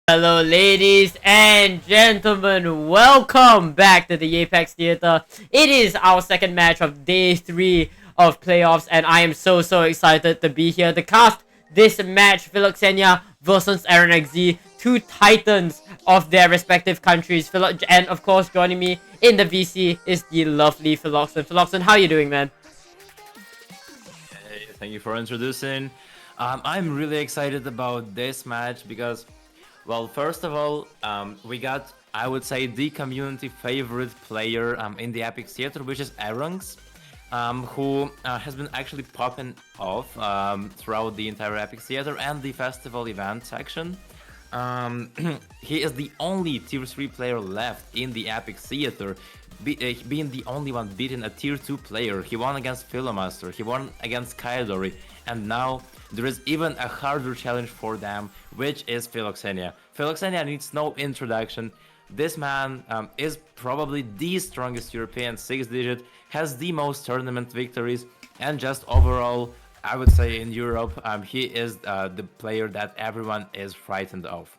Hello ladies and gentlemen, welcome back to the Apex Theater. It is our second match of day 3 of playoffs and I am so excited to be here to cast this match. Filoxenia versus Aronxzz, two titans of their respective countries. And of course joining me in the VC is the lovely Filoxen. Filoxen, how are you doing, man? Hey, thank you for introducing. I'm really excited about this match because, well, first of all, we got, I would say, the community favorite player in the Apex Theater, which is Aronxzz, who has been actually popping off throughout the entire Apex Theater and the festival event section. He is the only tier 3 player left in the Apex Theater, being the only one beating a tier 2 player. He won against Philomaster, he won against Kaidori, and now there is even a harder challenge for them, which is Filoxenia. Filoxenia needs no introduction. This man is probably the strongest European 6-digit, has the most tournament victories, and just overall, I would say in Europe, he is the player that everyone is frightened of.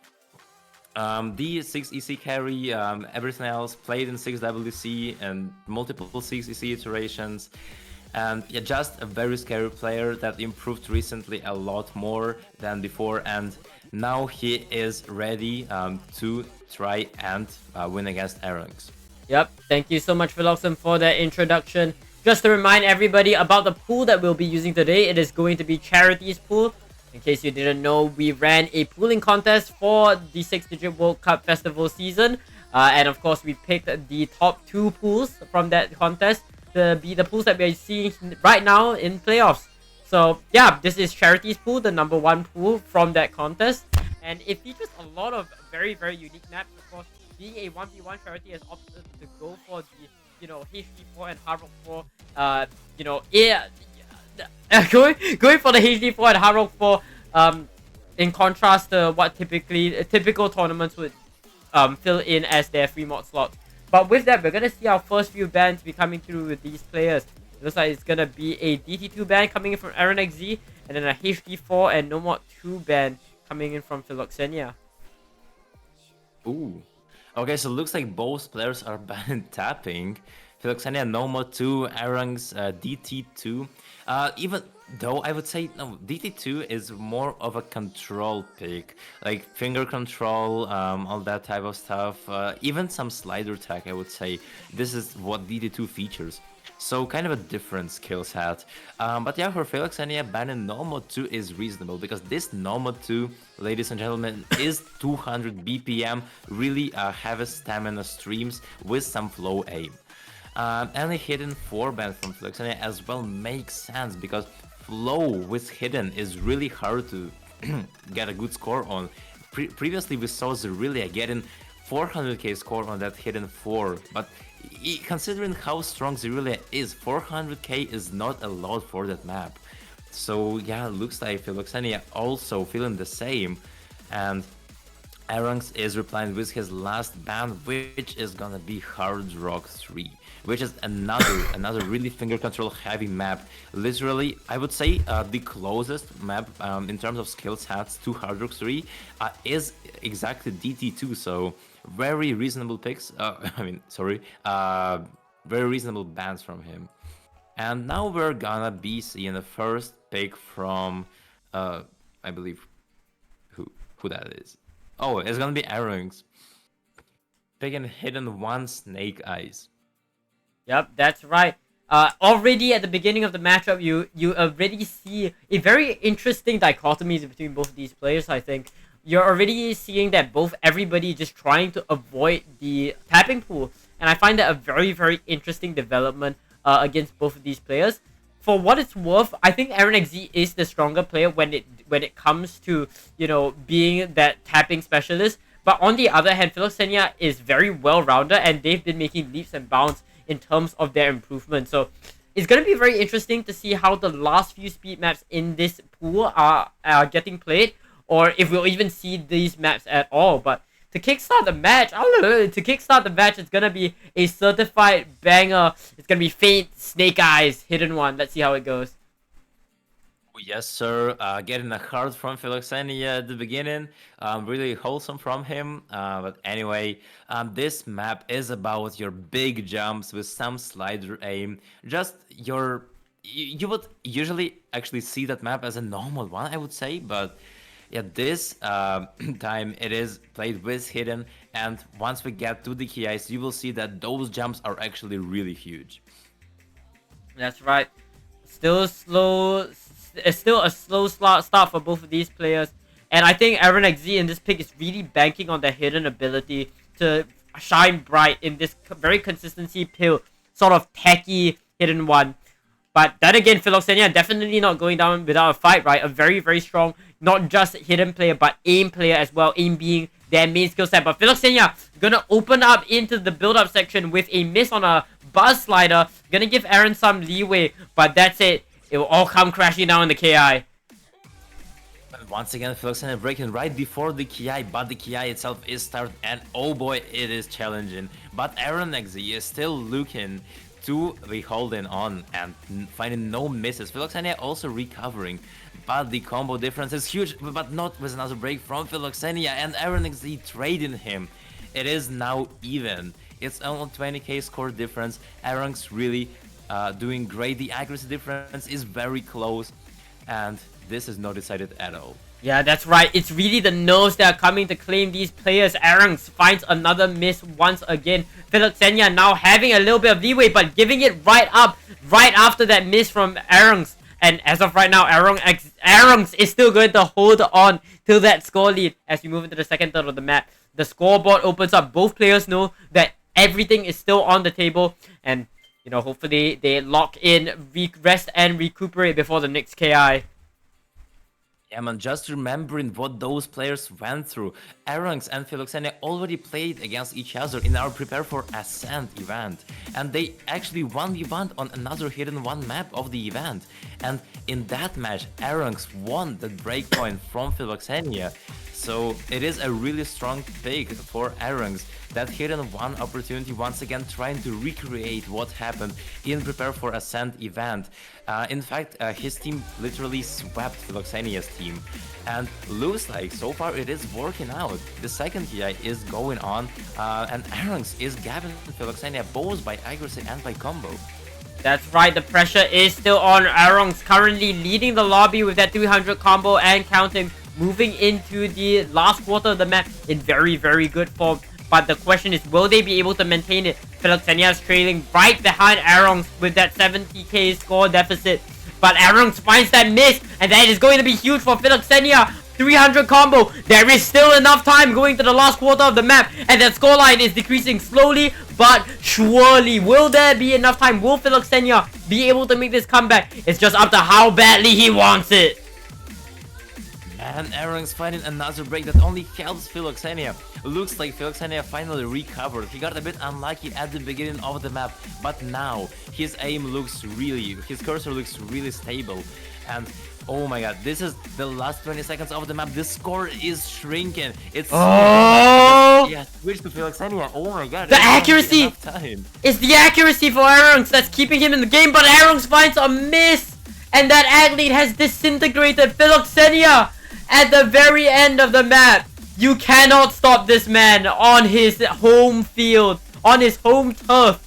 The 6EC carry, everything else played in 6WC and multiple 6EC iterations. And yeah, just a very scary player that improved recently a lot more than before, and now he is ready to try and win against Aronxzz. Yep, thank you so much Filoxen for that introduction. Just to remind everybody about the pool that we'll be using today, it is going to be Charity's pool. In case you didn't know, we ran a pooling contest for the 6-digit World Cup Festival season. And of course, we picked the top 2 pools from that contest to be the pools that we're seeing right now in playoffs. So yeah, this is Charity's pool, the number 1 pool from that contest. And it features a lot of very unique maps. Of course, being a 1v1, Charity has opted to go for the, HD4 and Hard Rock 4, going for the HD4 and Hard Rock 4, in contrast to what typical tournaments would fill in as their free mod slots. But with that, we're gonna see our first few bans be coming through with these players. It looks like it's gonna be a DT2 ban coming in from Aronxzz, and then a HD4 and No Mod 2 ban coming in from Filoxenia. Ooh. Okay, so it looks like both players are banned tapping. Filoxenia No Mod 2, Aronxzz DT2. Even though I would say no, DT2 is more of a control pick, like finger control, all that type of stuff. Even some slider tech, I would say. This is what DT2 features. So kind of a different skill set. But yeah, for Filoxenia, banning No Mod 2 is reasonable because this No Mod 2, ladies and gentlemen, is 200 BPM, really heavy stamina streams with some flow aim. And the hidden 4 ban from Filoxenia as well makes sense because flow with hidden is really hard to get a good score on. Previously we saw Zerillia getting 400k score on that hidden 4, but considering how strong Zerillia is, 400k is not a lot for that map. So yeah, looks like Filoxenia also feeling the same, and Aronxzz is replying with his last ban, which is gonna be Hard Rock 3, which is another really finger control heavy map. Literally, I would say the closest map in terms of skill sets to Hard Rock 3 is exactly DT2, so very reasonable picks. Very reasonable bans from him. And now we're gonna be seeing the first pick from, I believe, who that is. Oh, it's gonna be Aronxzz. Picking hidden 1 Snake Eyes. Yep, that's right. Already at the beginning of the matchup, you already see a very interesting dichotomy between both of these players. I think you're already seeing that everybody just trying to avoid the tapping pool, and I find that a very interesting development against both of these players. For what it's worth, I think Aronxzz is the stronger player when it comes to, being that tapping specialist. But on the other hand, Filoxenia is very well-rounded, and they've been making leaps and bounds in terms of their improvement. So it's going to be very interesting to see how the last few speed maps in this pool are getting played, or if we'll even see these maps at all. But to kickstart the match, it's gonna be a certified banger. It's gonna be Faint, Snake Eyes, Hidden 1. Let's see how it goes. Yes, sir. Getting a heart from Filoxenia at the beginning, really wholesome from him. But anyway, this map is about your big jumps with some slider aim. Just your, you would usually actually see that map as a normal one, I would say, but yeah, this time it is played with hidden, and once we get to the key ice, you will see that those jumps are actually really huge. That's right. Still slow. It's still a slow start for both of these players. And I think Aronxzz in this pick is really banking on their hidden ability to shine bright in this very consistency pill, sort of techy hidden one. But then again, Filoxenia definitely not going down without a fight, right? A very, very strong, not just hidden player, but aim player as well. Aim being their main skill set. But Filoxenia gonna open up into the build-up section with a miss on a buzz slider. Gonna give Aaron some leeway, but that's it. It will all come crashing down in the KI. And once again, Filoxenia breaking right before the KI, but the KI itself is started, and oh boy, it is challenging. But Aronxzz is still looking to be holding on and finding no misses. Filoxenia also recovering, but the combo difference is huge, but not with another break from Filoxenia, and Aronxzz trading him. It is now even. It's only 20k score difference. Aronxzz really doing great. The accuracy difference is very close, and this is not decided at all. Yeah, that's right. It's really the nose that are coming to claim these players. Aronxzz finds another miss once again. Filoxenia now having a little bit of leeway, but giving it right up, right after that miss from Aronxzz. And as of right now, Aronxzz is still going to hold on till that score lead as we move into the second third of the map. The scoreboard opens up. Both players know that everything is still on the table, and you know, hopefully they lock in, rest and recuperate before the next KI. Yeah, man, just remembering what those players went through. Aronxzz and Filoxenia already played against each other in our Prepare for Ascent event, and they actually won the event on another hidden one map of the event. And in that match, Aronxzz won the breakpoint from Filoxenia. So it is a really strong pick for Aronxzz. That hidden one opportunity once again trying to recreate what happened in Prepare for Ascent event. In fact, his team literally swept Filoxenia's team. And looks like so far it is working out. The second TI is going on, and Aronxzz is gapping Filoxenia both by accuracy and by combo. That's right, the pressure is still on. Aronxzz currently leading the lobby with that 300 combo and counting, moving into the last quarter of the map in very, very good form. But the question is, will they be able to maintain it? Filoxenia is trailing right behind Aronxzz with that 70k score deficit. But Aronxzz finds that miss, and that is going to be huge for Filoxenia. 300 combo. There is still enough time going to the last quarter of the map, and that scoreline is decreasing slowly but surely. Will there be enough time? Will Filoxenia be able to make this comeback? It's just up to how badly he wants it. And Aronxzz finding another break that only helps Filoxenia. Looks like Filoxenia finally recovered. He got a bit unlucky at the beginning of the map, but now his aim looks his cursor looks really stable. And oh my god, this is the last 20 seconds of the map. The score is shrinking. It's yeah, switch to Filoxenia. Oh my god, the accuracy! It's the accuracy for Aronxzz that's keeping him in the game, but Aronxzz finds a miss, and that ag lead has disintegrated Filoxenia at the very end of the map. You cannot stop this man on his home field, on his home turf.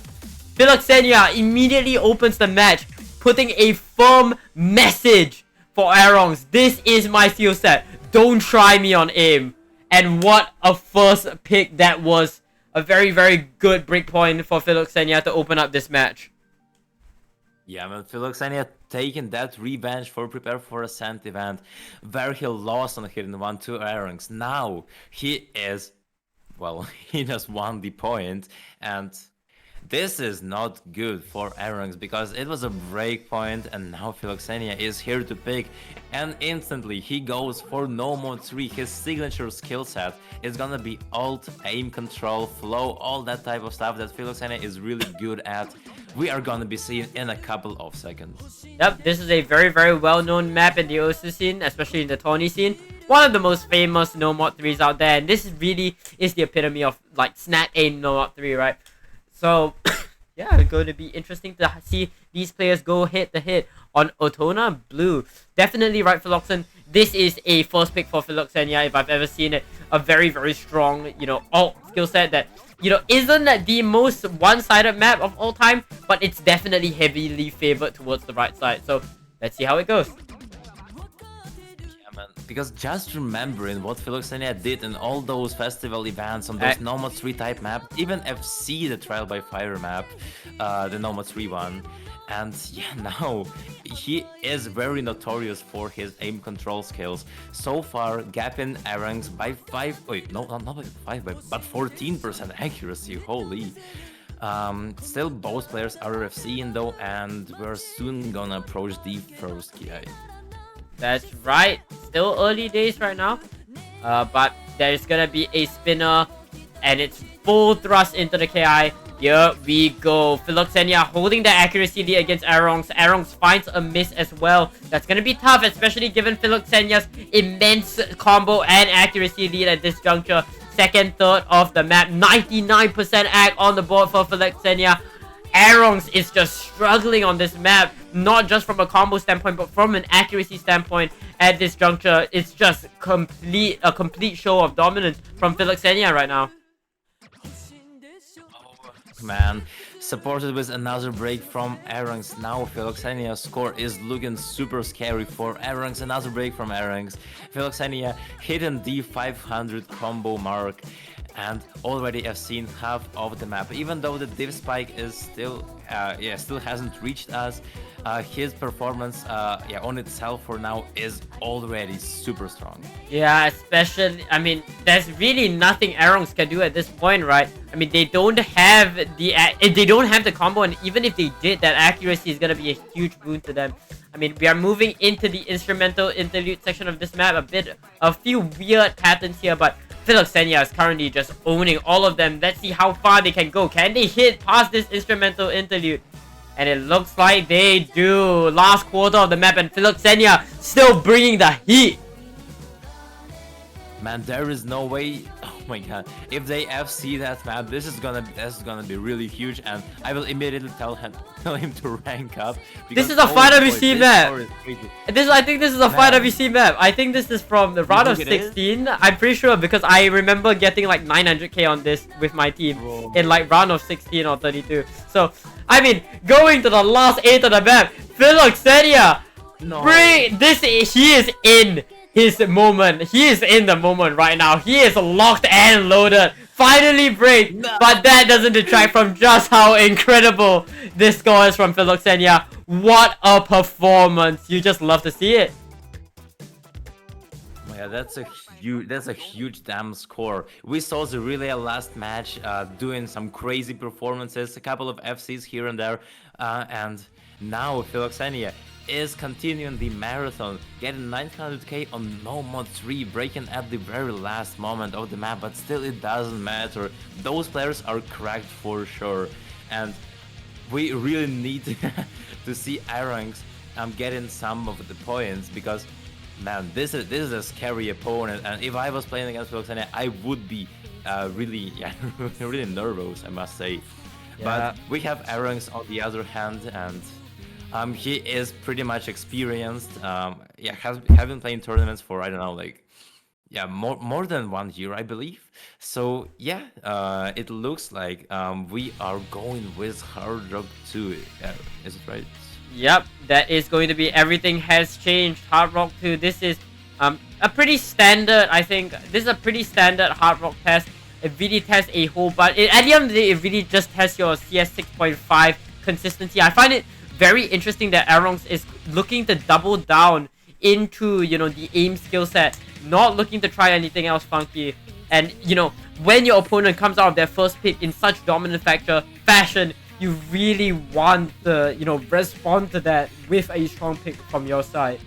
Filoxenia immediately opens the match, putting a firm message for Aronxzz. This is my skill set. Don't try me on aim. And what a first pick that was. A very, very good breakpoint for Filoxenia to open up this match. Yeah, man, Filoxenia taking that revenge for Prepare for Ascent event, where he lost on Hidden 1 to Aronxzz. Now, he is, well, he just won the point, and this is not good for Aronxzz because it was a break point, and now Filoxenia is here to pick, and instantly he goes for No Mode 3. His signature skill set is gonna be ult, aim control, flow, all that type of stuff that Filoxenia is really good at. We are gonna be seeing in a couple of seconds. Yep, this is a very, very well-known map in the OSU scene, especially in the Tony scene. One of the most famous No Mod 3s out there, and this really is the epitome of like snap aim No Mod 3, right? So yeah, it's going to be interesting to see these players go hit to hit on Otona Blue. Definitely right, Filoxen. This is a first pick for Filoxenia if I've ever seen it. A very, very strong, alt skill set that, isn't the most one-sided map of all time, but it's definitely heavily favored towards the right side. So let's see how it goes. Because just remembering what Filoxenia did in all those festival events on those Nomad 3 type maps, even FC, the Trial by Fire map, the Nomad 3 one, and yeah, now he is very notorious for his aim control skills. So far, gapping Aronxzz by 5, wait, no, not by 5, but 14% accuracy, holy. Still, both players are FCing though, and we're soon gonna approach the first KI. That's right. Still early days right now. But there's gonna be a spinner. And it's full thrust into the KI. Here we go. Filoxenia holding the accuracy lead against Aronxzz. Aronxzz finds a miss as well. That's gonna be tough, especially given Filoxenia's immense combo and accuracy lead at this juncture. Second, third of the map. 99% ag on the board for Filoxenia. Aronxzz is just struggling on this map, not just from a combo standpoint, but from an accuracy standpoint at this juncture. It's just a complete show of dominance from Filoxenia right now. Oh, man, supported with another break from Aronxzz. Now Filoxenia's score is looking super scary for Aronxzz. Another break from Aronxzz. Filoxenia hitting the 500 combo mark. And already I've seen half of the map. Even though the div spike is still hasn't reached us, his performance on itself for now is already super strong. Yeah, especially, I mean, there's really nothing Aronxzz can do at this point, right? I mean, they don't have the combo, and even if they did, that accuracy is gonna be a huge boon to them. I mean, we are moving into the instrumental interlude section of this map. A few weird patterns here, but Filoxenia is currently just owning all of them. Let's see how far they can go. Can they hit past this instrumental interlude? And it looks like they do. Last quarter of the map, and Filoxenia still bringing the heat. Man, there is no way. Oh my god! If they FC that map, this is gonna be really huge, and I will immediately tell him to rank up. This is a 5WC map. I think this is a 5WC map. I think this is from the round of 16. I'm pretty sure because I remember getting like 900k on this with my team in like round of 16 or 32. So I mean, going to the last 8 of the map, Filoxenia. No. He is in his moment. He is in the moment right now. He is locked and loaded. Finally break. No. But that doesn't detract from just how incredible this score is from Filoxenia. What a performance. You just love to see it. Yeah, that's a huge damn score. We saw the relay last match doing some crazy performances, a couple of FCs here and there, and now Filoxenia is continuing the marathon, getting 900k on Nomad 3, breaking at the very last moment of the map, but still it doesn't matter. Those players are cracked for sure, and we really need to see Aronxzz getting some of the points, because man, this is a scary opponent, and if I was playing against Filoxenia, I would be really really nervous, I must say. Yeah. But we have Aronxzz on the other hand, and he is pretty much experienced. Have been playing tournaments for, I don't know, like, more than 1 year, I believe. So yeah, it looks like we are going with Hard Rock 2. Is it right? Yep, that is going to be Everything Has Changed. Hard Rock 2. This is a pretty standard, I think. This is a pretty standard Hard Rock test. It really tests a whole bunch. At the end of the day, it really just tests your CS 6.5 consistency. I find it very interesting that Aronxzz is looking to double down into, the aim skill set, not looking to try anything else funky. And, when your opponent comes out of their first pick in such dominant fashion, you really want to, respond to that with a strong pick from your side.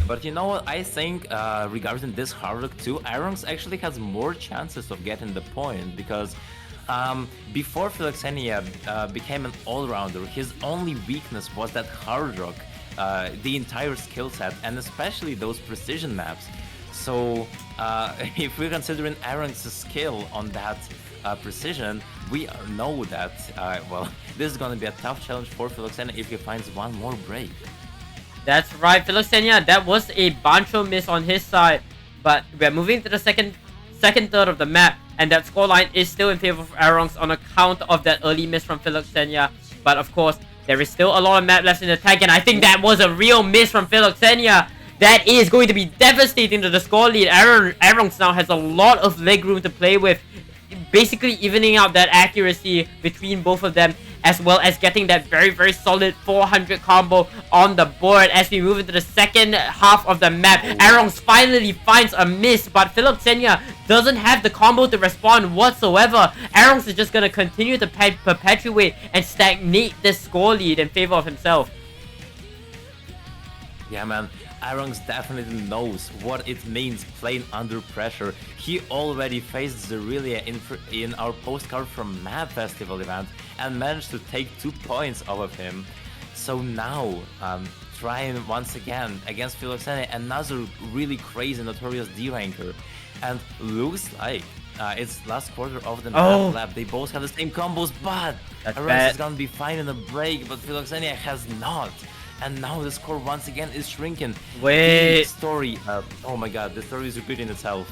But you know what, I think regarding this Hard Rock 2, Aronxzz actually has more chances of getting the point, because before Filoxenia became an all-rounder, his only weakness was that Hard Rock, the entire skill set, and especially those precision maps. So if we're considering Aronxz's skill on that precision, we know that, well, this is going to be a tough challenge for Filoxenia if he finds one more break. That's right, Filoxenia. That was a Bancho miss on his side, but we're moving to the second third of the map, and that scoreline is still in favor of Aronxzz on account of that early miss from Filoxenia. But of course, there is still a lot of map left in the tank, and I think that was a real miss from Filoxenia. That is going to be devastating to the score lead. Aronxzz now has a lot of leg room to play with, basically evening out that accuracy between both of them, as well as getting that very solid 400 combo on the board as we move into the second half of the map. Aronxzz finally finds a miss, but Filoxenia doesn't have the combo to respond whatsoever. Aronxzz is just going to continue to perpetuate and stagnate this score lead in favor of himself. Yeah, man. Aronxzz definitely knows what it means playing under pressure. He already faced Zerelia in our postcard from Map Festival event and managed to take 2 points off of him. So now, trying once again against Filoxenia, another really crazy notorious D-ranker. And looks like it's last quarter of the map lap. They both have the same combos, but Aronxzz is gonna be fine in the break, but Filoxenia has not. And now the score once again is shrinking. Wait. The story, oh my god, the story is repeating itself.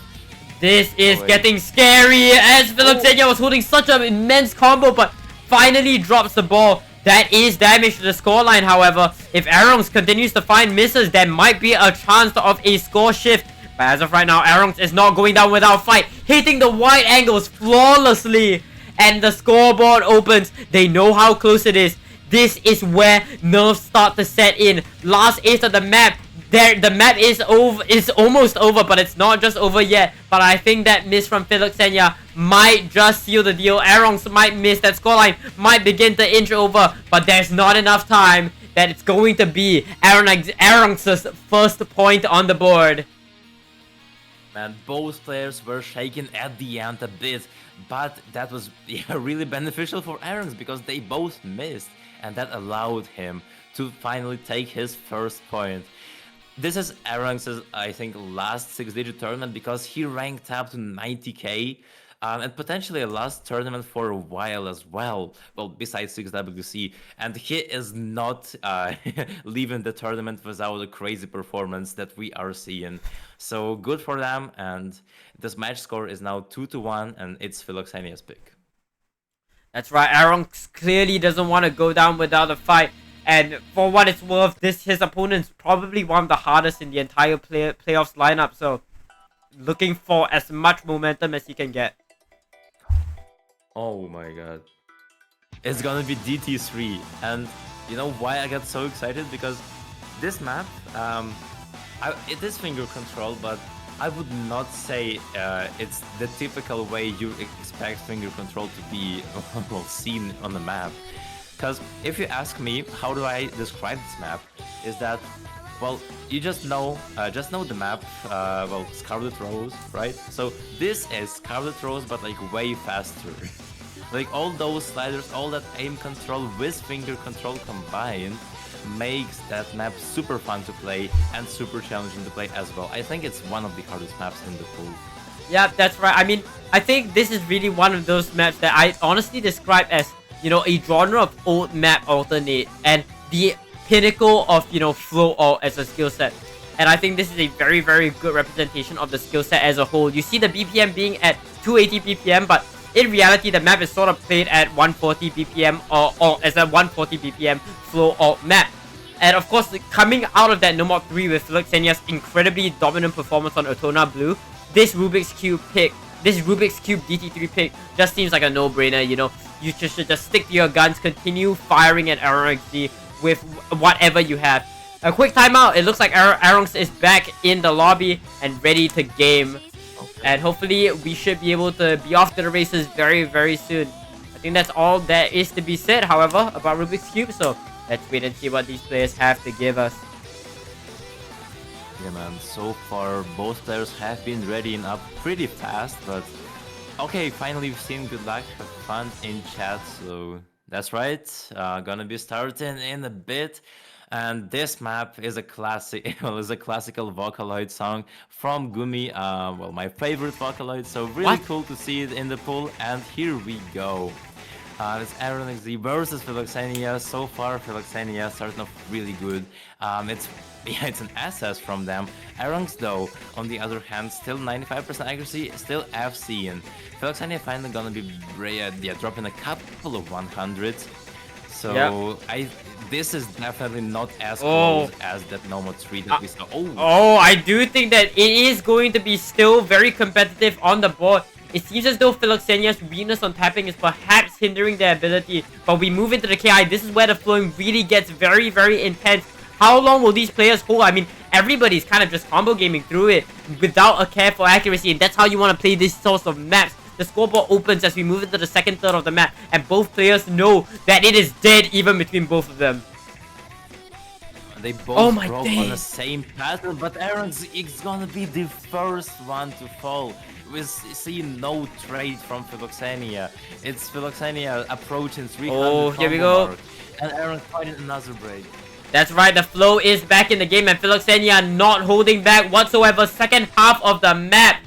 This is getting scary as Filoxenia was holding such an immense combo, but finally drops the ball. That is damage to the scoreline, however. If Aronxzz continues to find misses, there might be a chance of a score shift. But as of right now, Aronxzz is not going down without fight, hitting the wide angles flawlessly. And the scoreboard opens. They know how close it is. This is where nerves start to set in. Last ace of the map. The map is almost over, but it's not just over yet. But I think that miss from Filoxenia might just seal the deal. Aronxzz might miss. That scoreline might begin to inch over, but there's not enough time that it's going to be Aronxzz's first point on the board. Man, both players were shaken at the end a bit, but that was really beneficial for Aronxzz because they both missed. And that allowed him to finally take his first point. This is Aronxz's, I think, last 6-digit tournament because he ranked up to 90k and potentially a last tournament for a while as well. Well, besides 6WC, and he is not leaving the tournament without a crazy performance that we are seeing. So good for them, and this match score is now 2-1, and it's Filoxenia's pick. That's right, Aronxzz clearly doesn't want to go down without a fight. And for what it's worth, his opponent's probably one of the hardest in the entire playoffs lineup. So, looking for as much momentum as he can get. Oh my god. It's gonna be DT3. And you know why I got so excited? Because this map, it is finger control, but I would not say it's the typical way you expect finger control to be seen on the map. Because if you ask me, how do I describe this map? Is that, well, you just know the map, well, Scarlet Rose, right? So this is Scarlet Rose, but like way faster. Like all those sliders, all that aim control with finger control combined makes that map super fun to play and super challenging to play as well. I think it's one of the hardest maps in the pool. Yeah, that's right. I mean, I think this is really one of those maps that I honestly describe as, you know, a genre of old map alternate and the pinnacle of, you know, flow alt as a skill set. And I think this is a very good representation of the skill set as a whole. You see the BPM being at 280 BPM, but in reality, the map is sort of played at 140 BPM or as a 140 BPM flow alt map. And of course, coming out of that No Mod 3 with Filoxenia's incredibly dominant performance on Otona Blue, this Rubik's Cube pick, this Rubik's Cube DT3 pick just seems like a no-brainer, you know. You should just stick to your guns, continue firing at Aronxzz with whatever you have. A quick timeout. It looks like Aronxzz is back in the lobby and ready to game. And hopefully we should be able to be off to the races very soon. I think that's all there is to be said, however, about Rubik's Cube. So let's wait and see what these players have to give us. Yeah, man, so far both players have been readying up pretty fast, but okay, finally we've seen good luck, have fun in chat, so that's right, gonna be starting in a bit. And this map is a classic, well, is a classical Vocaloid song from Gumi. Well, my favorite Vocaloid. So really What? cool to see it in the pool. And here we go. It's Aronxzz versus Filoxenia. So far, Filoxenia starting off really good. It's yeah, it's an SS from them. Aronxzz though, on the other hand, still 95% accuracy, still FC. And Filoxenia finally gonna be dropping a couple of 100s. So Yeah. this is definitely not as Oh. close as that Nomo 3 that we saw. Oh, Oh, I do think that it is going to be still very competitive on the board. It seems as though Filoxenia's weakness on tapping is perhaps hindering their ability. But we move into the KI. This is where the flowing really gets very, very intense. How long will these players hold? I mean, everybody's kind of just combo gaming through it without a care for accuracy. And that's how you want to play these sorts of maps. The scoreboard opens as we move into the second third of the map. And both players know that it is dead even between both of them. they both my broke on the days. same pattern, but Aronxzz is gonna be the first one to fall. We see no trade from Filoxenia. It's Filoxenia approaching 300 Oh, here we combo go. mark, and Aronxzz fighting another break. That's right, the flow is back in the game and Filoxenia not holding back whatsoever. Second half of the map.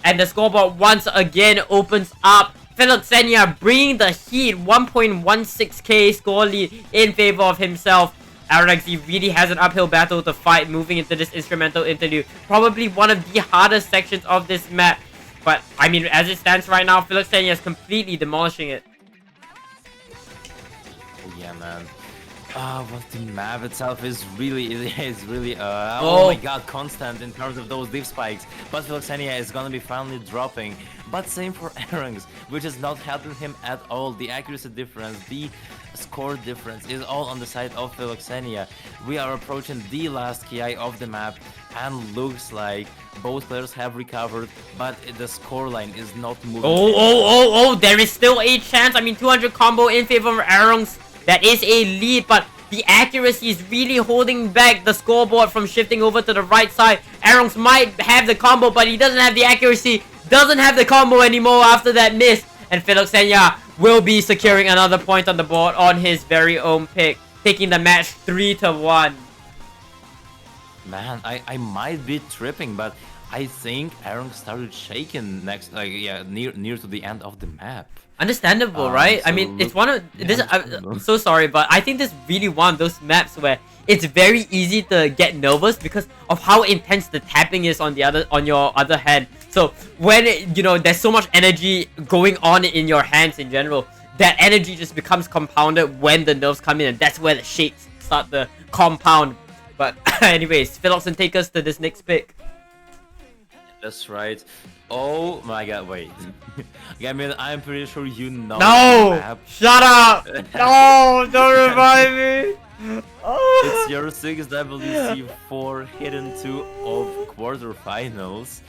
And the scoreboard once again opens up. Filoxenia bringing the heat, 1.16k score lead in favor of himself. Aronxzz really has an uphill battle to fight moving into this instrumental interlude. Probably one of the hardest sections of this map. But, I mean, as it stands right now, Filoxenia is completely demolishing it. Oh, yeah, man. But the map itself is really, oh Oh. my god, constant in terms of those div spikes. But Filoxenia is gonna be finally dropping. But same for Aronxzz, which is not helping him at all. The accuracy difference, the score difference is all on the side of Filoxenia. We are approaching the last KI of the map, and looks like both players have recovered, but the scoreline is not moving. Oh, there is still a chance. I mean, 200 combo in favor of Aronxzz. That is a lead, but the accuracy is really holding back the scoreboard from shifting over to the right side. Aronxzz might have the combo, but he doesn't have the accuracy. Doesn't have the combo anymore after that miss. And Filoxenia will be securing another point on the board on his very own pick, taking the match 3-1. Man, I might be tripping, but I think Aronxzz started shaking next, near to the end of the map. Understandable, right? I mean, it's one of this. I'm so sorry, but I think this is really one of those maps where it's very easy to get nervous because of how intense the tapping is on your other hand. So when there's so much energy going on in your hands in general, that energy just becomes compounded when the nerves come in, and that's where the shakes start to compound. But anyways, Philoxen, take us to this next pick. That's right. Oh my god, wait. Gambit, I'm pretty sure you know the No! map. Shut up! No! Don't revive me! Oh. It's your 6WC4 Hidden 2 of quarterfinals.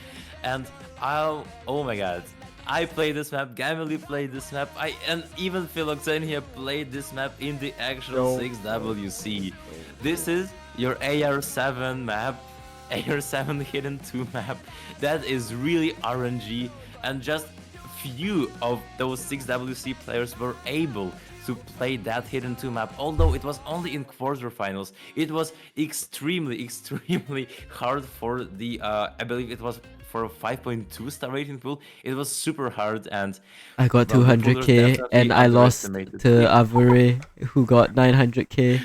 And oh my god. I played this map, Gamily played this map, and even Filoxenia played this map in the actual 6WC. This is your AR7 map, AR7 Hidden 2 map. That is really RNG, and just few of those 6WC players were able to play that Hidden 2 map. Although it was only in quarterfinals, it was extremely hard for the, I believe it was for a 5.2 star rating pool. It was super hard, and I got well, the poolers 200k definitely and I lost underestimated to me. Avure, who got 900k,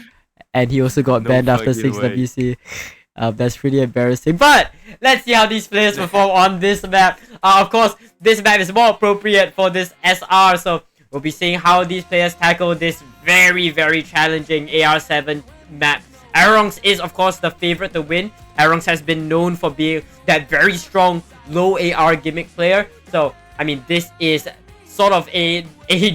and he also got No banned after fucking way. 6WC. That's pretty embarrassing. But let's see how these players perform on this map. Of course, this map is more appropriate for this SR, so we'll be seeing how these players tackle this very challenging AR7 map. Aronxzz is, of course, the favorite to win. Aronxzz has been known for being that very strong low AR gimmick player. So, I mean, this is sort of a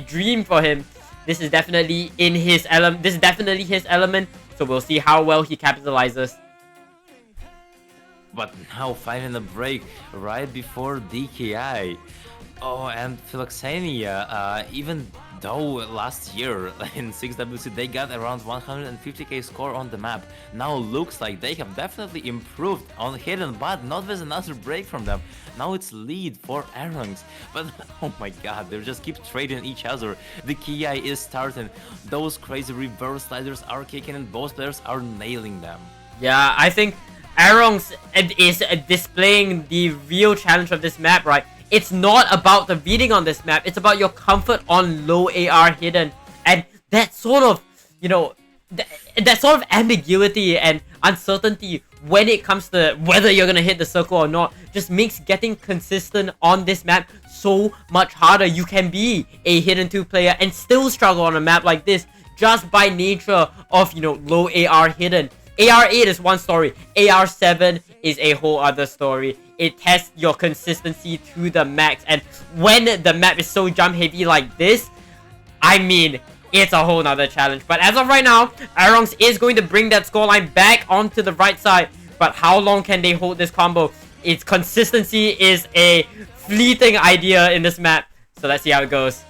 dream for him. This is definitely in his element. This is definitely his element. So we'll see how well he capitalizes. But now finding a break right before DKI. Oh, and Filoxenia, even though last year in 6WC they got around 150k score on the map. Now looks like they have definitely improved on hidden, but not with another break from them. Now it's lead for Aronxzz, but oh my god, they just keep trading each other. The Ki is starting, those crazy reverse sliders are kicking and both players are nailing them. Yeah, I think Aronxzz is displaying the real challenge of this map, right? It's not about the reading on this map, it's about your comfort on low AR hidden. And that sort of, you know, that sort of ambiguity and uncertainty when it comes to whether you're gonna hit the circle or not just makes getting consistent on this map so much harder. You can be a hidden 2 player and still struggle on a map like this just by nature of, you know, low AR hidden. AR8 is one story, AR7 is a whole other story. It tests your consistency to the max, and when the map is so jump heavy like this, I mean, it's a whole nother challenge. But as of right now, Aronxzz is going to bring that scoreline back onto the right side, but how long can they hold this combo? Its consistency is a fleeting idea in this map, so let's see how it goes.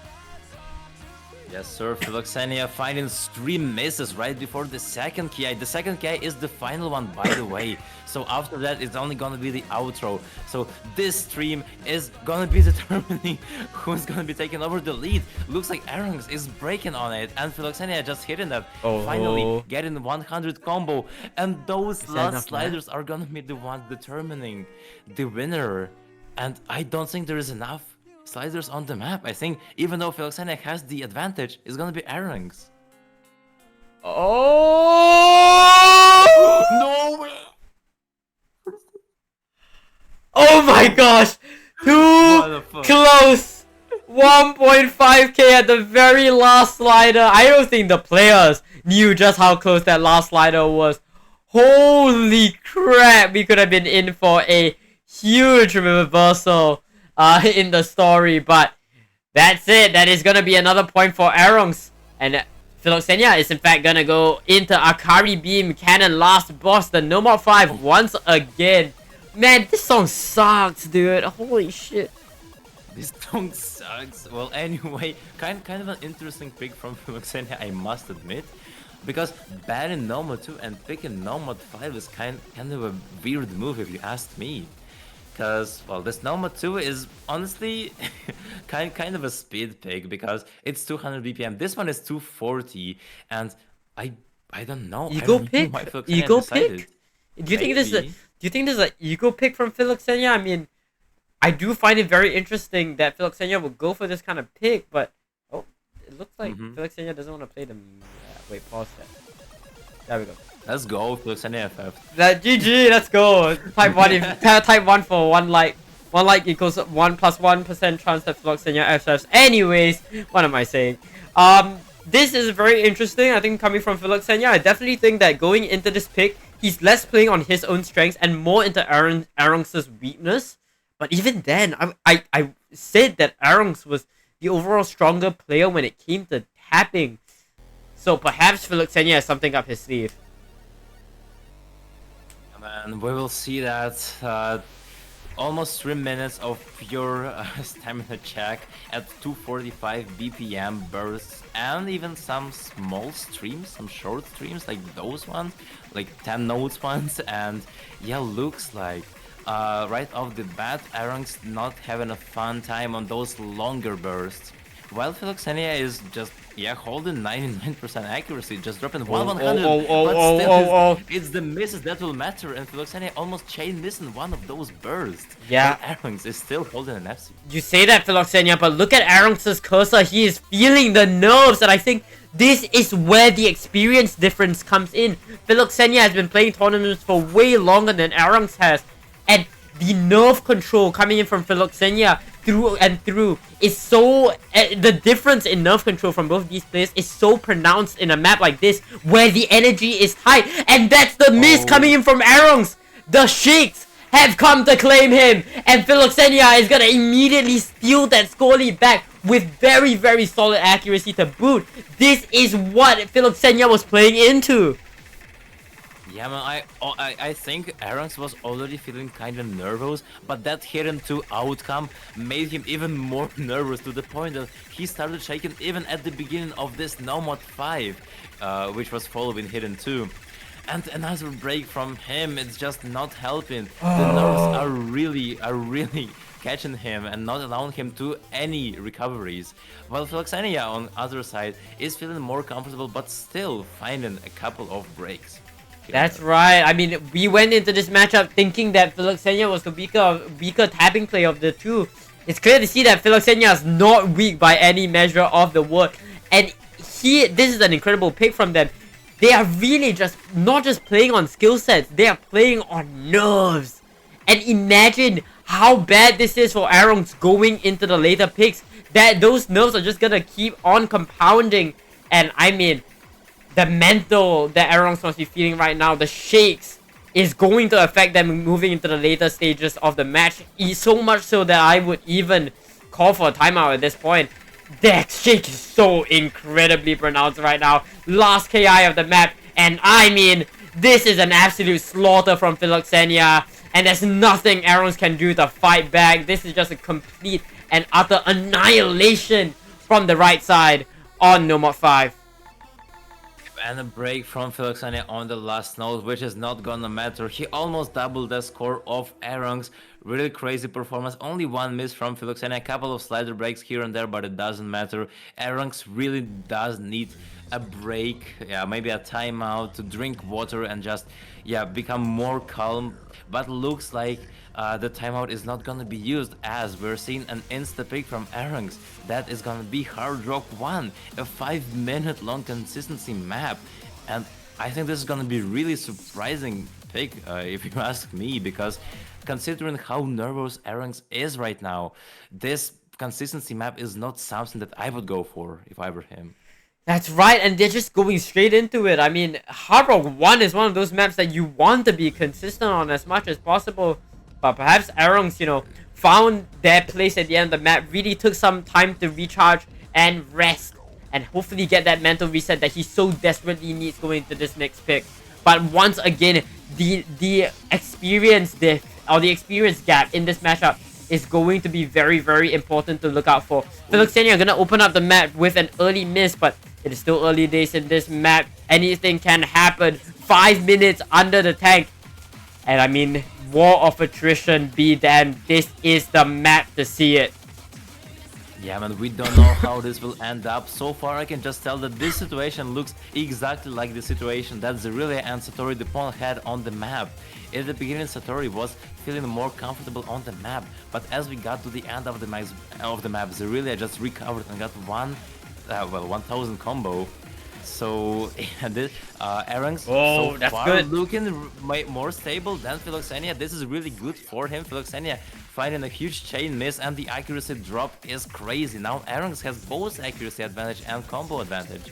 Yes, sir. Filoxenia finding 3 misses right before the second Ki. The second Ki is the final one, by the way. So after that, it's only gonna be the outro. So this stream is gonna be determining who's gonna be taking over the lead. Looks like Aronxzz is breaking on it, and Filoxenia just hitting that. Finally getting 100 combo, and those last sliders are gonna be the ones determining the winner. And I don't think there is enough sliders on the map. I think even though Filoxenia has the advantage, it's gonna be Aronxzz. Oh No way! Oh my gosh! Too close! 1.5k at the very last slider. I don't think the players knew just how close that last slider was. Holy crap! We could have been in for a huge reversal in the story, but that's it. That is gonna be another point for Aronxzz, and Filoxenia is in fact gonna go into Akari Beam Cannon last boss, the No More 5 once again. Man, this song sucks, dude. Holy shit. This song sucks. Well, anyway, kind of an interesting pick from Filoxenia, I must admit, because banning Nomad 2 and picking Nomad 5 is kind of a weird move if you ask me. Because, well, this Nomad 2 is honestly kind of a speed pick because it's 200 BPM. This one is 240, and I don't know. Ego pick? Ego pick? Do you think this is an ego pick from Filoxenia? I mean, I do find it very interesting that Filoxenia will go for this kind of pick, but oh, it looks like Filoxenia doesn't want to play them. Wait, pause that. There we go. Let's go, Filoxenia FF. GG, let's go. Type 1 type 1 for 1 like. 1 like equals 1 plus 1% chance that Filoxenia FFs. Anyways, what am I saying? This is very interesting. I think coming from Filoxenia, I definitely think that going into this pick, he's less playing on his own strengths and more into Aronxzz's weakness. But even then, I said that Aronxzz was the overall stronger player when it came to tapping. So perhaps Filoxenia has something up his sleeve. And we will see that almost 3 minutes of pure stamina check at 245 BPM bursts, and even some small streams, some short streams like those ones, like 10 notes ones. And yeah, looks like right off the bat, Aronxzz not having a fun time on those longer bursts, while Filoxenia is just holding 99% accuracy, just dropping 100. But still, it's the misses that will matter, and Filoxenia almost chain missing one of those bursts. Yeah, Aronxzz is still holding an FC. You say that, Filoxenia, but look at Aronxzz's cursor. He is feeling the nerves, and I think this is where the experience difference comes in. Filoxenia has been playing tournaments for way longer than Aronxzz has, and the nerve control coming in from Filoxenia through and through is so... the difference in nerve control from both these players is so pronounced in a map like this where the energy is high. And that's the miss coming in from Aronxzz. The Sheiks have come to claim him, and Filoxenia is gonna immediately steal that score lead back with very, very solid accuracy to boot. This is what Filoxenia was playing into. Yeah, man, I think Aronxzz was already feeling kind of nervous, but that hidden 2 outcome made him even more nervous to the point that he started shaking even at the beginning of this Nomad 5, which was following hidden 2. And another break from him, it's just not helping. The nerves are really catching him and not allowing him to any recoveries. While Filoxenia on other side is feeling more comfortable but still finding a couple of breaks. That's right. I mean, we went into this matchup thinking that Filoxenia was the weaker tapping player of the two. It's clear to see that Filoxenia is not weak by any measure of the word. And this is an incredible pick from them. They are really just not just playing on skill sets, they are playing on nerves. And imagine how bad this is for Aronxzz going into the later picks. That those nerves are just gonna keep on compounding. And I mean, the mental that Aronxzz must be feeling right now, the shakes, is going to affect them moving into the later stages of the match. So much so that I would even call for a timeout at this point. That shake is so incredibly pronounced right now. Last KI of the map. And I mean, this is an absolute slaughter from Filoxenia. And there's nothing Aronxzz can do to fight back. This is just a complete and utter annihilation from the right side on Nomad 5. And a break from Filoxenia on the last node, which is not gonna matter. He almost doubled the score of Aronxzz. Really crazy performance. Only one miss from Filoxenia. A couple of slider breaks here and there, but it doesn't matter. Aronxzz really does need a break. Yeah, maybe a timeout to drink water and just, yeah, become more calm. But looks like the timeout is not gonna be used, as we're seeing an insta pick from Aronxzz. That is gonna be Hard Rock 1, a 5-minute long consistency map. And I think this is gonna be really surprising pick, if you ask me, because considering how nervous Aronxzz is right now, this consistency map is not something that I would go for if I were him. That's right, and they're just going straight into it. I mean, Hard Rock 1 is one of those maps that you want to be consistent on as much as possible. But perhaps Aronxzz, you know, found their place at the end of the map, really took some time to recharge and rest. And hopefully get that mental reset that he so desperately needs going into this next pick. But once again, the experience gap in this matchup is going to be very, very important to look out for. Filoxenia are going to open up the map with an early miss, but it is still early days in this map. Anything can happen. 5 minutes under the tank. And I mean, war of attrition be damned. This is the map to see it. Yeah, man, we don't know how this will end up. So far, I can just tell that this situation looks exactly like the situation that Zerillia and Satori Dupont had on the map. In the beginning, Satori was feeling more comfortable on the map, but as we got to the end of the map, Zerillia just recovered and got 1000 combo. So yeah, this Aronxzz so that's far good. looking more stable than Filoxenia. This is really good for him. Filoxenia finding a huge chain miss, and the accuracy drop is crazy. Now Aronxzz has both accuracy advantage and combo advantage.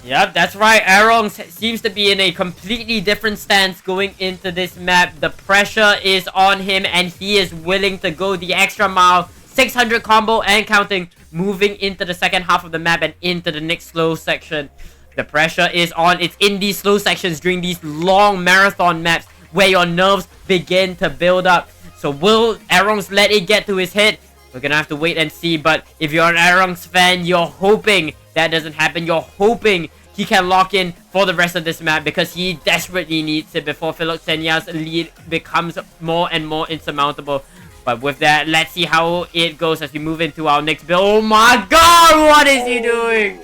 Yep, that's right. Aronxzz seems to be in a completely different stance going into this map. The pressure is on him and he is willing to go the extra mile. 600 combo and counting, moving into the second half of the map and into the next slow section. The pressure is on. It's in these slow sections during these long marathon maps where your nerves begin to build up. So will Aronxzz let it get to his head? We're gonna have to wait and see. But if you're an Aronxzz fan, you're hoping that doesn't happen. You're hoping he can lock in for the rest of this map because he desperately needs it before Filoxenia's lead becomes more and more insurmountable. But with that, let's see how it goes as we move into our next build. Oh my god, what is he doing?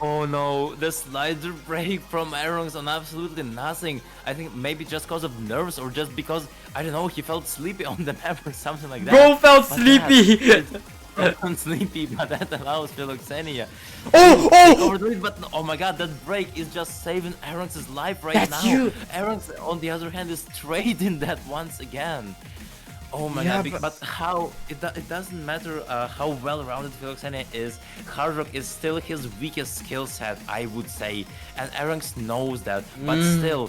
Oh no, the slider break from Aronxzz on absolutely nothing. I think maybe just because of nerves or just because, I don't know, he felt sleepy on the map or something like that. Bro felt sleepy. I'm sleepy, but that allows Filoxenia. But oh my god, that break is just saving Aronxzz's life right That's now. you. Aronxzz, on the other hand, is trading that once again. Oh my god, but how it doesn't matter how well-rounded Filoxenia is. Hard Rock is still his weakest skill set, I would say, and Aronxzz knows that. But still,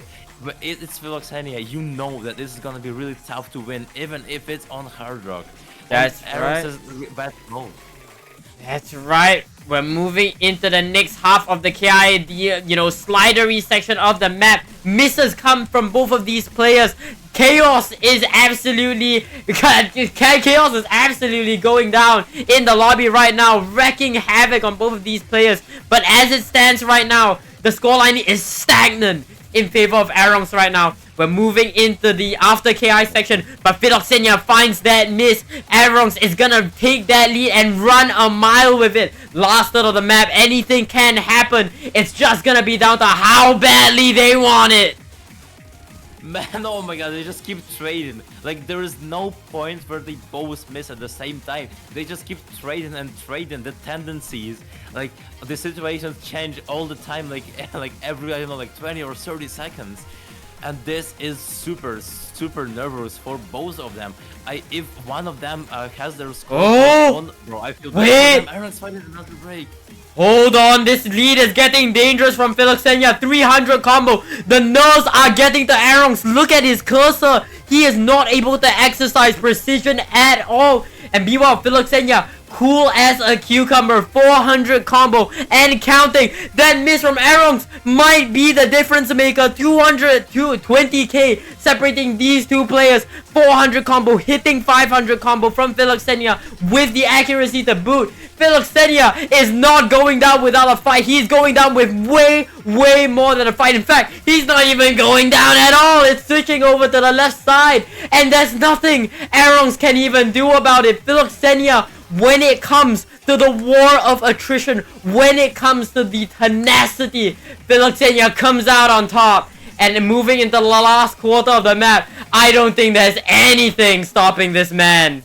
it's Filoxenia. You know that this is gonna be really tough to win, even if it's on Hard Rock. That's Aronxzz's bad goal. That's right. We're moving into the next half of the KI, the, slidery section of the map. Misses come from both of these players. Chaos is absolutely going down in the lobby right now, wrecking havoc on both of these players. But as it stands right now, the scoreline is stagnant in favor of Aronxzz right now. We're moving into the after KI section, but Filoxenia finds that miss. Aronxzz is gonna take that lead and run a mile with it. Last third of the map, anything can happen. It's just gonna be down to how badly they want it. Man, oh my god, they just keep trading. Like, there is no point where they both miss at the same time. They just keep trading and trading. The tendencies, like, the situations change all the time, like every, I don't know, like 20 or 30 seconds. And this is super nervous for both of them. If one of them has their score on, bro, I feel bad. Aronxzz finding another break. Hold on, this lead is getting dangerous from Filoxenia. 300 combo. The nerves are getting to Aronxzz. Look at his cursor. He is not able to exercise precision at all. And meanwhile, Filoxenia, cool as a cucumber. 400 combo and counting. That miss from Aronxzz might be the difference maker. 200 to 20k separating these two players. 400 combo hitting 500 combo from Filoxenia with the accuracy to boot. Filoxenia is not going down without a fight. He's going down with way more than a fight. In fact, he's not even going down at all. It's switching over to the left side. And there's nothing Aronxzz can even do about it. Filoxenia, when it comes to the war of attrition, when it comes to the tenacity, Filoxenia comes out on top. And moving into the last quarter of the map, I don't think there's anything stopping this man.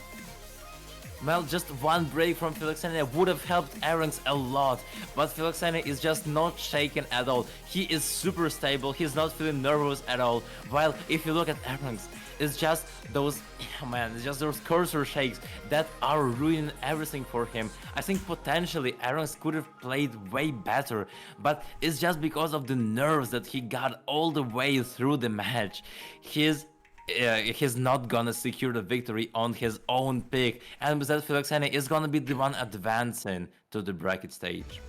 Well, just one break from Filoxenia would have helped Aronxzz a lot, but Filoxenia is just not shaken at all. He is super stable, he's not feeling nervous at all, while if you look at Aronxzz, it's just those, it's just those cursor shakes that are ruining everything for him. I think potentially Aronxzz could have played way better, but it's just because of the nerves that he got all the way through the match. He's not gonna secure the victory on his own pick, and with that, Filoxenia is gonna be the one advancing to the bracket stage.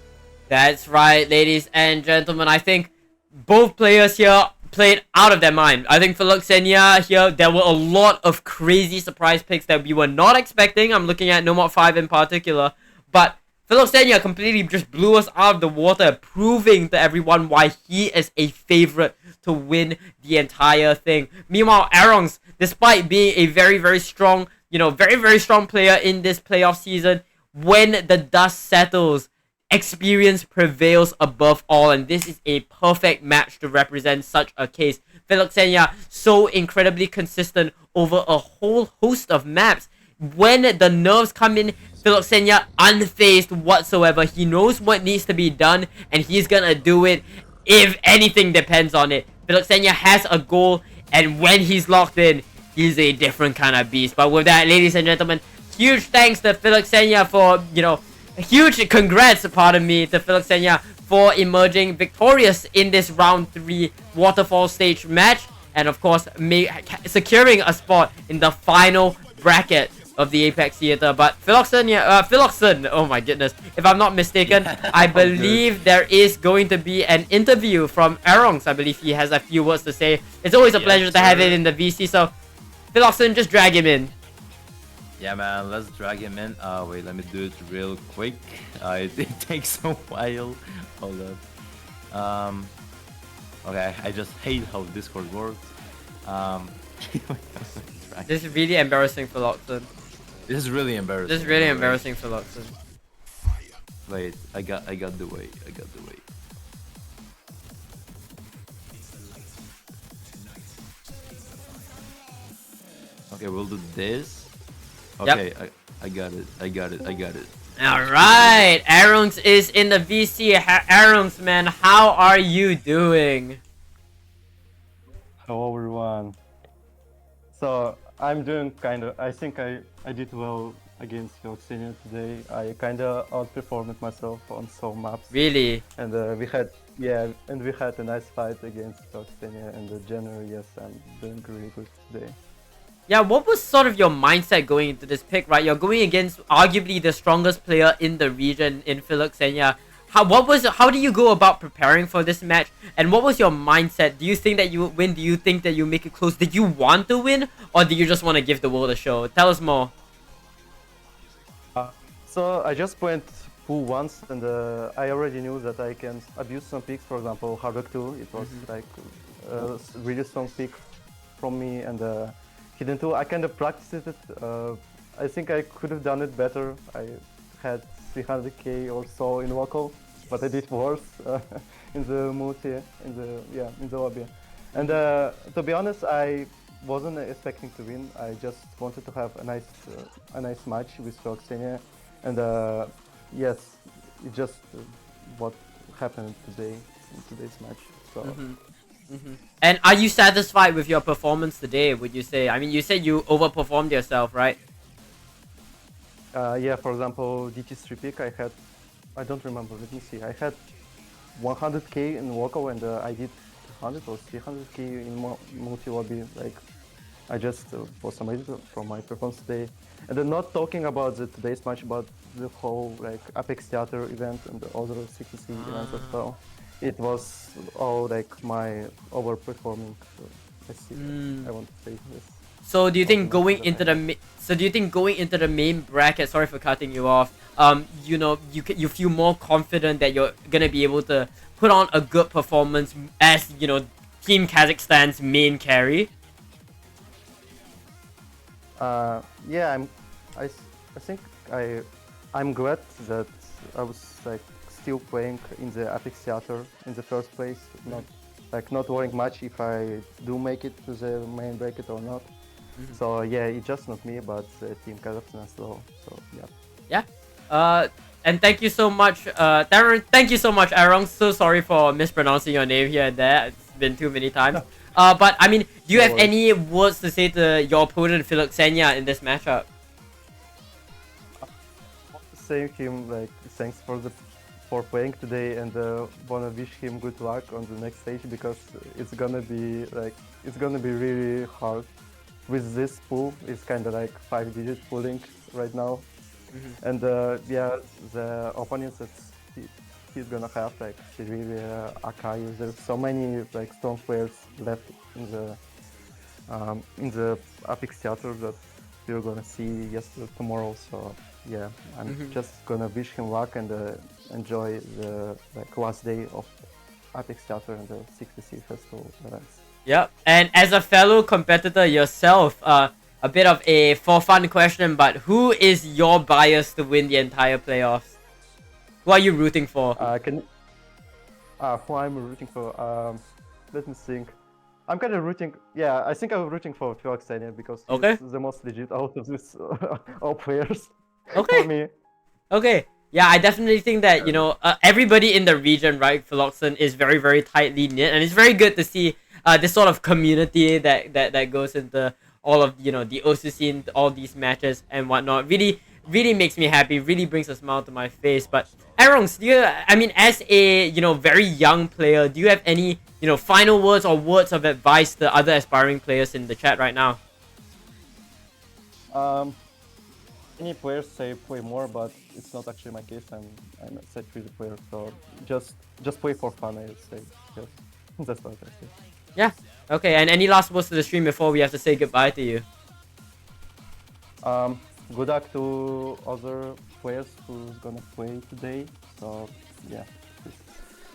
That's right, ladies and gentlemen. I think both players here played out of their mind. I think Filoxenia here, there were a lot of crazy surprise picks that we were not expecting. I'm looking at Nomad 5 in particular, but Filoxenia completely just blew us out of the water, proving to everyone why he is a favorite to win the entire thing. Meanwhile, Aronxzz, despite being a very strong, very strong player in this playoff season, when the dust settles, experience prevails above all, and this is a perfect match to represent such a case. Filoxenia, so incredibly consistent over a whole host of maps. When the nerves come in, Filoxenia unfazed whatsoever. He knows what needs to be done, and he's gonna do it if anything depends on it. Filoxenia has a goal, and when he's locked in, he's a different kind of beast. But with that, ladies and gentlemen, huge thanks to Filoxenia for, huge congrats, pardon me, to Filoxenia for emerging victorious in this round 3 waterfall stage match, and of course, securing a spot in the final bracket of the Apex Theater. But Filoxen, oh my goodness, if I'm not mistaken, I believe there is going to be an interview from Aronxzz. I believe he has a few words to say. It's always a pleasure to have it in the VC, so Filoxen, just drag him in. Yeah, man, let's drag him in. Wait, let me do it real quick. It takes a while. Hold up. Okay, I just hate how Discord works. This is really embarrassing for Filoxen. This is really embarrassing. This is really embarrassing for Filoxen. Wait, I got the way. Okay, we'll do this. Okay, yep. I got it. Alright, Aronxzz is in the VC. Aronxzz, man, how are you doing? Hello everyone. So I'm doing I think I did well against Filoxenia today. I kinda outperformed myself on some maps. Really? And we had a nice fight against Filoxenia in the January. Yes, I'm doing really good today. Yeah, what was sort of your mindset going into this pick, right? You're going against arguably the strongest player in the region in Filoxenia. How do you go about preparing for this match? And what was your mindset? Do you think that you would win? Do you think that you make it close? Did you want to win? Or do you just want to give the world a show? Tell us more. So I just went full once, and I already knew that I can abuse some picks. For example, Hardrock 2, it was like a really strong pick from me, and Hidden 2, I kind of practiced it. I think I could have done it better. I had 300k or so in local, but I did worse in the multi, in the lobby. And to be honest, I wasn't expecting to win. I just wanted to have a nice match with Filoxenia, and yes, it just what happened today in today's match. So. And are you satisfied with your performance today, would you say? I mean, you said you overperformed yourself, right? Yeah, for example, DT3 pick, I don't remember, let me see, I had 100k in local, and I did 100 or 300k in multi-lobby. Like, I just was amazed from my performance today. And then not talking about today's match, but the whole like Apex Theater event and the other 6WC events as well. It was all like my overperforming. I want to say this. So do you think going into the main bracket? Sorry for cutting you off. You know, you feel more confident that you're gonna be able to put on a good performance as, you know, Team Kazakhstan's main carry. Yeah, I think I'm glad that I was like still playing in the Apex Theater in the first place, not worrying much if I do make it to the main bracket or not. So yeah, it's just not me, but Team Kazakhstan as well. So yeah. Yeah. And thank you so much, Darren. Thank you so much, Aronxzz. So sorry for mispronouncing your name here and there. It's been too many times. But I mean, do you have any words to say to your opponent, Filoxenia, in this matchup? Saying him like thanks for playing today, and wanna wish him good luck on the next stage, because it's gonna be really hard. With this pool, it's kind of like 5-digit pooling right now, and yeah, the opponents that he's gonna have, like Shiriri, Akai, there's so many like strong players left in the Apex Theater that we're gonna see tomorrow. So yeah, I'm just gonna wish him luck and enjoy the like last day of Apex Theater and the 6WC Festival events. Yep. And as a fellow competitor yourself, a bit of a for fun question, but who is your bias to win the entire playoffs? Who are you rooting for? Who I'm rooting for? Let me think. I'm kind of rooting. Yeah, I think I'm rooting for Filoxenia because he's the most legit out of this all players. Okay. For me. Okay. Yeah, I definitely think that, you know, everybody in the region, right, Filoxen, is very, very tightly knit, and it's very good to see this sort of community that goes into all of, you know, the OSU scene, all these matches and whatnot. Really, really makes me happy. Really brings a smile to my face. But Aronxzz, I mean, as a, you know, very young player, do you have any, you know, final words or words of advice to other aspiring players in the chat right now? Any players say play more, but it's not actually my case. I'm a set 3 player, so just play for fun, I would say. Just, that's what I say. Yeah. Okay. And any last words to the stream before we have to say goodbye to you? Good luck to other players who's gonna play today. So yeah.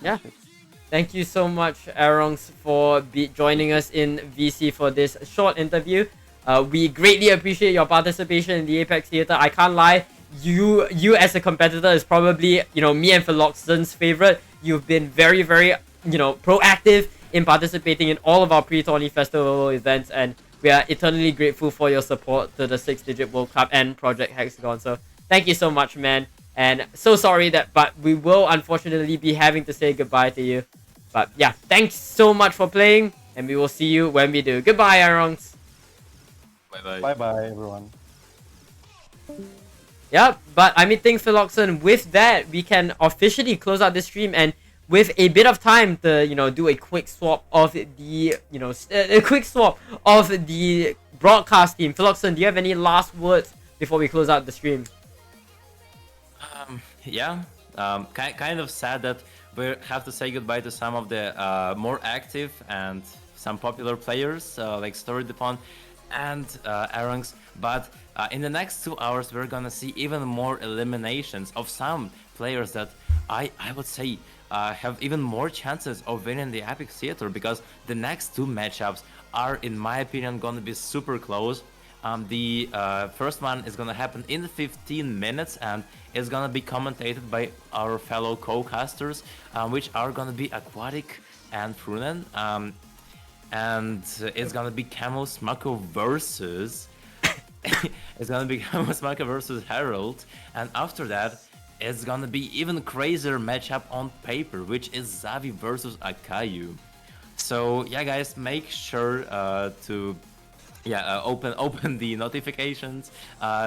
Yeah. Thank you so much, Aronxzz, for joining us in VC for this short interview. We greatly appreciate your participation in the Apex Theater. I can't lie, you as a competitor is probably, you know, me and Filoxen's favorite. You've been very, very, you know, proactive in participating in all of our pre-tourney festival events, and we are eternally grateful for your support to the 6-digit World Cup and Project Hexagon. So thank you so much, man. And so sorry but we will unfortunately be having to say goodbye to you. But yeah, thanks so much for playing, and we will see you when we do. Goodbye, Aronxzz. Bye-bye. Bye-bye, everyone. Yeah, but I mean, thanks, Filoxen. With that, we can officially close out this stream, and with a bit of time to, you know, do a quick swap of the, you know, broadcast team. Filoxenia, do you have any last words before we close out the stream? Yeah, kind of sad that we have to say goodbye to some of the more active and some popular players like Story Dupont and Aronxzz, but in the next 2 hours we're gonna see even more eliminations of some players that I would say have even more chances of winning the Epic Theater, because the next 2 matchups are, in my opinion, gonna be super close. The first one is gonna happen in 15 minutes and is gonna be commentated by our fellow co-casters, which are gonna be Aquatic and Frunen. And it's gonna be Camo Smako versus it's gonna be Camo Smako versus Herald, and after that it's gonna be even crazier matchup on paper, which is Xavi versus Akayu. So yeah, guys, make sure to open the notifications,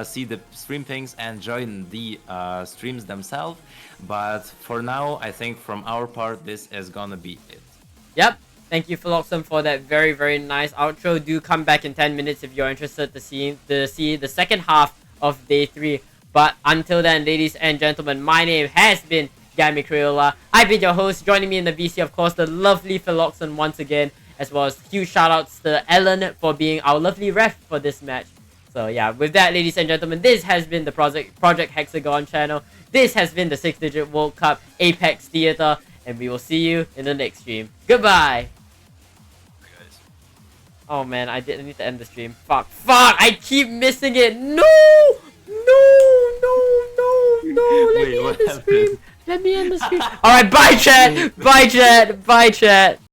see the stream things, and join the streams themselves. But for now, I think from our part, this is gonna be it. Yep. Thank you, Filoxenia, for that very, very nice outro. Do come back in 10 minutes if you're interested to see the second half of day 3. But until then, ladies and gentlemen, my name has been Gami Crayola. I've been your host. Joining me in the VC, of course, the lovely Filoxenia once again, as well as huge shoutouts to Ellen for being our lovely ref for this match. So yeah, with that, ladies and gentlemen, this has been the Project Hexagon channel. This has been the 6-digit World Cup Apex Theater, and we will see you in the next stream. Goodbye! Oh man, I need to end the stream. Fuck, I keep missing it. No! Let me end the stream. Let me end the stream. Alright, bye chat! Bye chat! Bye chat!